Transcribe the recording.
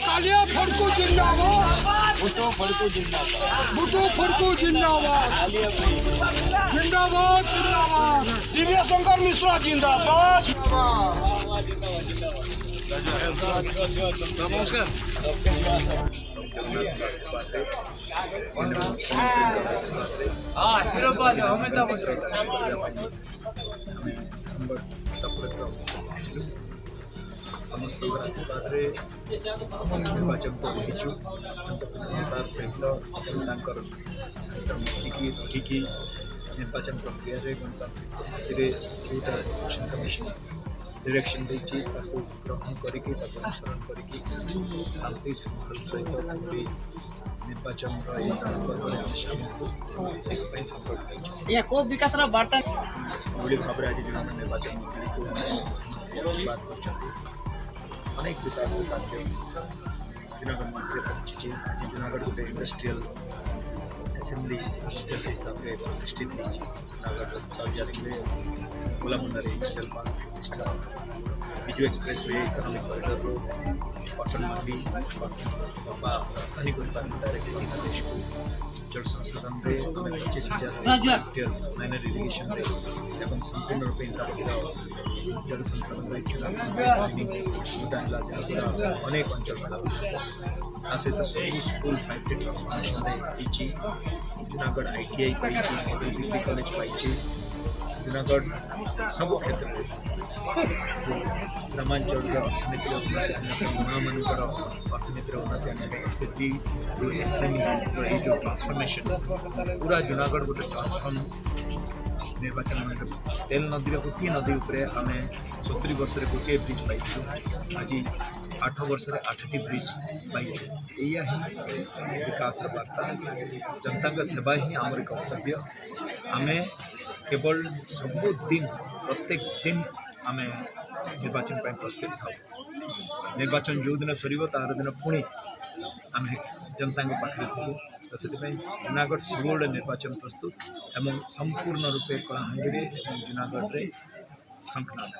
कालिया फड़को जिंदाबाद, भुट्टो फड़को जिंदाबाद, भुट्टो फड़को जिंदाबाद, कालिया भाई जिंदाबाद जिंदाबाद, दिव्य शंकर मिश्रा जिंदाबाद। समस्त आशीर्वाद निर्वाचन को रहीचु तार सहित सहित मिसिकी रहीकि निर्वाचन प्रक्रिया गणतांत्रिक जोटा इलेक्शन कमिशन डायरेक्शन देती ग्रहण करके अनुसरण करके शांति श्रृंखला सहित निर्वाचन पर्व सामिल हो से संकल्प विकास वार्ता भाव आज जो निर्वाचन मंडली को आशीर्वाद कर अनेक विकास कार्य जूनागढ़ मंत्री पहुंची आज जूनागढ़ गोटे इंडस्ट्रियल असेंबली कन्स्टिट्यूएंसी हिसाब से प्रतिष्ठित हो जूनागढ़ तलजारी गोलामुंडा इंडस्ट्रियल पार्क प्रतिष्ठा विजु एक्सप्रेस वे इकोनॉमिक कॉरिडोर रो कॉटन मंडी बाबा रप्तानी डायरेक्ट देश को जल संसाधन में 25,000 हेक्टेयर माइनर इरिगेशन एवं संपूर्ण रूप इंदिरा जल संसाधन जोटा है जहाँद्वारा अनेक अंचल प्रभावित सहित सब school 5T transformation Junagarh ITI पाई मॉडल डिग्री कॉलेज पाई जूनागढ़ सब क्षेत्र में ग्रामांचल अर्थनीति उन्नति माँ मानकर अर्थनीति उन्नति SHG SME जो ट्रांसफॉर्मेशन पूरा जूनागढ़ गोटे ट्रांसफॉर्म निर्वाचन मंडल तेल नदी गोटे नदी उपर आम 70 वर्ष गोटे ब्रिज पाई आज 8 वर्ष 8टी ब्रिज पाई या ही विकास वार्ता जनता का सेवा ही आमर कर्तव्य आम केवल सबुदिन प्रत्येक दिन आम निर्वाचन प्रस्तुत था निर्वाचन जो दिन सर तार दिन पुणी आम जनता पाखे थी तो से जूनागढ़ सब निर्वाचन प्रस्तुत एवं संपूर्ण रूपे कलाहांडी जूनागढ़ शंखनाथ।